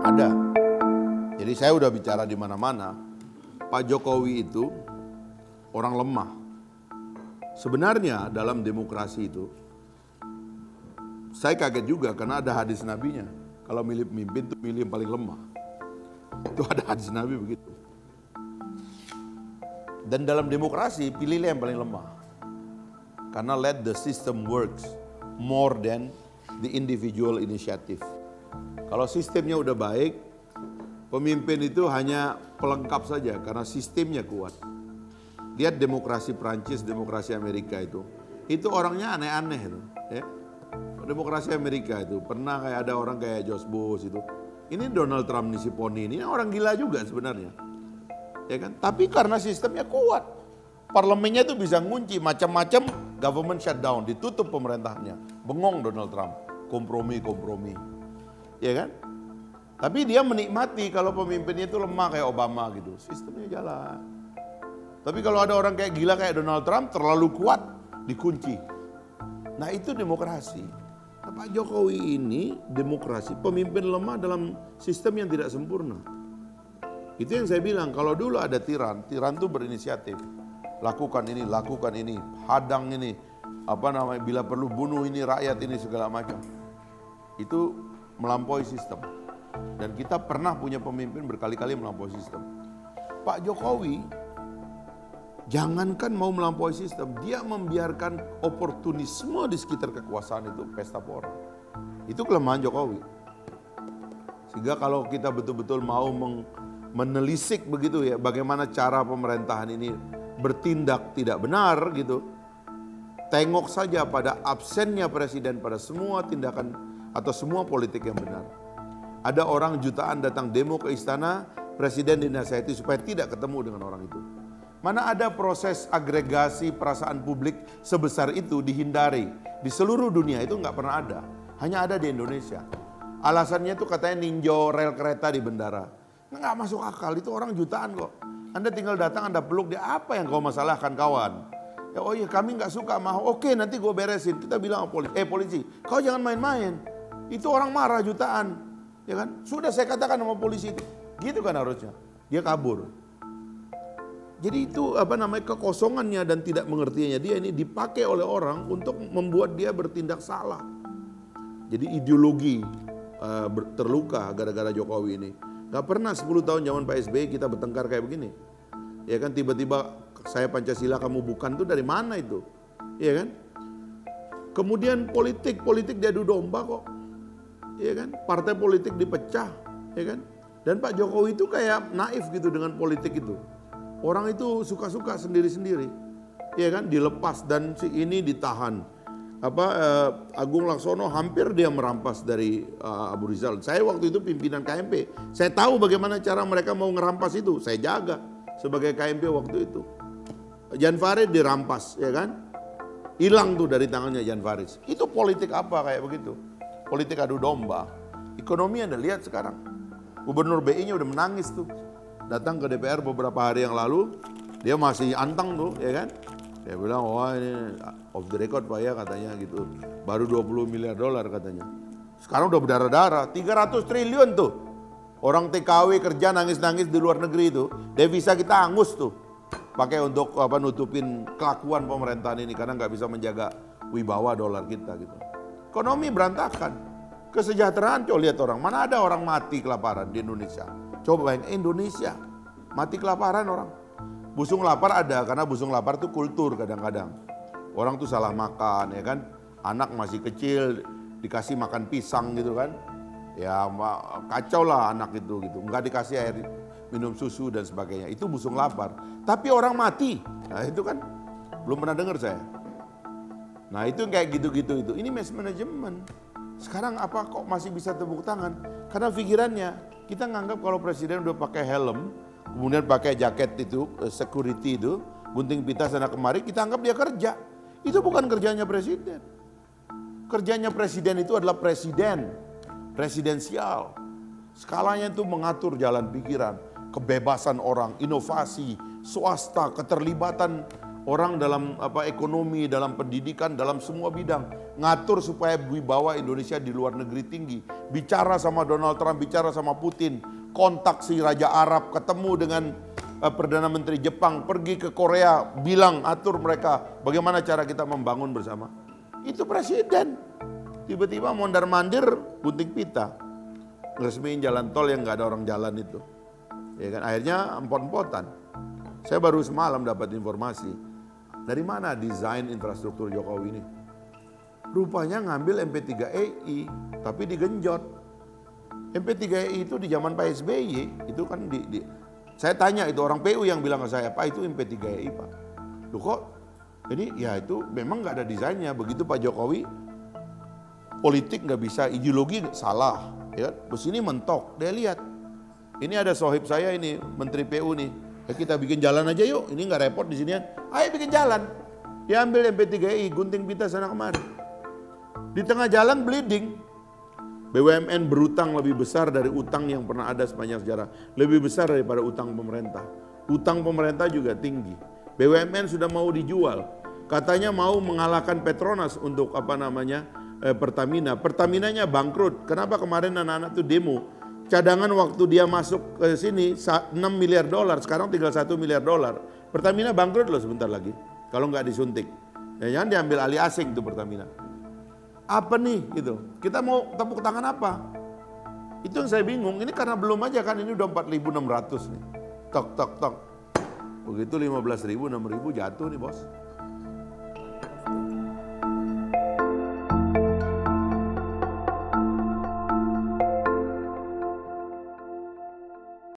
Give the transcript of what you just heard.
Ada. Jadi saya udah bicara di mana-mana, Pak Jokowi itu orang lemah. Sebenarnya dalam demokrasi itu, saya kaget juga karena ada hadis nabinya. Kalau milih pemimpin itu milih yang paling lemah. Itu ada hadis nabi begitu. Dan dalam demokrasi pilihlah yang paling lemah. Karena let the system works more than the individual initiative. Kalau sistemnya udah baik, pemimpin itu hanya pelengkap saja karena sistemnya kuat. Lihat demokrasi Prancis, demokrasi Amerika itu orangnya aneh-aneh itu. Ya. Demokrasi Amerika itu pernah kayak ada orang kayak George Bush itu. Ini Donald Trump nih si Poni ini orang gila juga sebenarnya. Ya kan? Tapi karena sistemnya kuat, parlemennya itu bisa ngunci macam-macam government shutdown, ditutup pemerintahnya. Bengong Donald Trump, kompromi. Ya kan? Tapi dia menikmati kalau pemimpinnya itu lemah kayak Obama gitu. Sistemnya jalan. Tapi kalau ada orang kayak gila kayak Donald Trump terlalu kuat, dikunci. Nah itu demokrasi. Nah, Pak Jokowi ini demokrasi, pemimpin lemah dalam sistem yang tidak sempurna. Itu yang saya bilang, kalau dulu ada tiran itu berinisiatif. Lakukan ini, hadang ini, bila perlu bunuh ini rakyat ini segala macam. Itu melampaui sistem. Dan kita pernah punya pemimpin berkali-kali melampaui sistem. Pak Jokowi, jangankan mau melampaui sistem, dia membiarkan oportunisme di sekitar kekuasaan itu pesta pora. Itu kelemahan Jokowi. Sehingga kalau kita betul-betul mau menelisik begitu ya, bagaimana cara pemerintahan ini bertindak tidak benar gitu. Tengok saja pada absennya presiden pada semua tindakan atau semua politik yang benar. Ada orang jutaan datang demo ke istana, presiden dinasihati supaya tidak ketemu dengan orang itu. Mana ada proses agregasi perasaan publik sebesar itu dihindari. Di seluruh dunia itu nggak pernah ada. Hanya ada di Indonesia. Alasannya itu katanya ninjau rel kereta di bendara. Nggak masuk akal, itu orang jutaan kok. Anda tinggal datang, Anda peluk dia, apa yang kau masalahkan kawan? Ya, oh iya kami nggak suka, mau. Oke nanti gue beresin. Kita bilang polisi, kau jangan main-main. Itu orang marah jutaan. Ya kan? Sudah saya katakan sama polisi itu. Gitu kan harusnya. Dia kabur. Jadi itu kekosongannya dan tidak mengertinya dia ini dipakai oleh orang untuk membuat dia bertindak salah. Jadi ideologi terluka gara-gara Jokowi ini. Gak pernah 10 tahun zaman Pak SBY kita bertengkar kayak begini. Ya kan tiba-tiba saya Pancasila kamu bukan tuh dari mana itu? Ya kan? Kemudian politik diadu domba kok. Ya kan? Partai politik dipecah, ya kan? Dan Pak Jokowi itu kayak naif gitu dengan politik itu. Orang itu suka-suka sendiri-sendiri, ya kan? Dilepas dan si ini ditahan. Agung Laksono hampir dia merampas dari Abu Rizal. Saya waktu itu pimpinan KMP. Saya tahu bagaimana cara mereka mau ngerampas itu. Saya jaga sebagai KMP waktu itu. Jan Farid dirampas, ya kan? Hilang tuh dari tangannya Jan Farid. Itu politik apa kayak begitu? Politik adu domba. Ekonomi Anda lihat sekarang. Gubernur BI-nya udah menangis tuh. Datang ke DPR beberapa hari yang lalu, dia masih anteng tuh, ya kan? Dia bilang, wah ini off the record Pak ya katanya gitu. Baru 20 miliar dolar katanya. Sekarang udah berdarah-darah, 300 triliun tuh. Orang TKW kerja nangis-nangis di luar negeri itu, devisa kita angus tuh. Pakai untuk nutupin kelakuan pemerintahan ini karena nggak bisa menjaga wibawa dolar kita gitu. Ekonomi berantakan. Kesejahteraan, coba lihat orang. Mana ada orang mati kelaparan di Indonesia? Coba bayangin Indonesia, mati kelaparan orang. Busung lapar ada, karena busung lapar itu kultur kadang-kadang. Orang tuh salah makan, ya kan. Anak masih kecil, dikasih makan pisang gitu kan. Ya kacau lah anak itu gitu. Enggak dikasih air minum susu dan sebagainya. Itu busung lapar. Tapi orang mati, nah itu kan belum pernah dengar saya. Nah itu kayak gitu-gitu itu. Ini mismanagement. Sekarang apa kok masih bisa tepuk tangan? Karena pikirannya kita nganggap kalau presiden udah pakai helm, kemudian pakai jaket itu, security itu, gunting pita sana kemari, kita anggap dia kerja. Itu bukan kerjanya presiden. Kerjanya presiden itu adalah presidensial. Skalanya itu mengatur jalan pikiran, kebebasan orang, inovasi, swasta, keterlibatan orang dalam ekonomi, dalam pendidikan, dalam semua bidang. Ngatur supaya wibawa Indonesia di luar negeri tinggi. Bicara sama Donald Trump, bicara sama Putin. Kontak si Raja Arab, ketemu dengan Perdana Menteri Jepang, pergi ke Korea, bilang atur mereka bagaimana cara kita membangun bersama. Itu presiden. Tiba-tiba mondar-mandir gunting pita. Ngeresmiin jalan tol yang nggak ada orang jalan itu. Ya kan, akhirnya empot-empotan. Saya baru semalam dapat informasi. Dari mana desain infrastruktur Jokowi ini? Rupanya ngambil MP3EI, tapi digenjot. MP3EI itu di zaman Pak SBY, itu kan saya tanya itu orang PU yang bilang ke saya, Pak itu MP3EI Pak. Loh kok, ini ya itu memang nggak ada desainnya. Begitu Pak Jokowi, politik nggak bisa, ideologi salah. Ya, bus ini mentok, dia lihat. Ini ada sohib saya ini, Menteri PU nih. Ya kita bikin jalan aja yuk, ini nggak repot di sini. Ayo bikin jalan. Dia ambil MP3I, gunting pita sana kemari. Di tengah jalan bleeding. BUMN berutang lebih besar dari utang yang pernah ada sepanjang sejarah. Lebih besar daripada utang pemerintah. Utang pemerintah juga tinggi. BUMN sudah mau dijual. Katanya mau mengalahkan Petronas untuk Pertamina. Pertaminanya bangkrut. Kenapa kemarin anak-anak tuh demo? Cadangan waktu dia masuk ke sini 6 miliar dolar, sekarang tinggal 1 miliar dolar. Pertamina bangkrut loh sebentar lagi kalau nggak disuntik. Ya jangan diambil alih asing tuh Pertamina. Apa nih gitu? Kita mau tepuk tangan apa? Itu yang saya bingung. Ini karena belum aja kan, ini udah 4.600 nih. Tok tok tok. Begitu 15.000, 6.000 jatuh nih bos.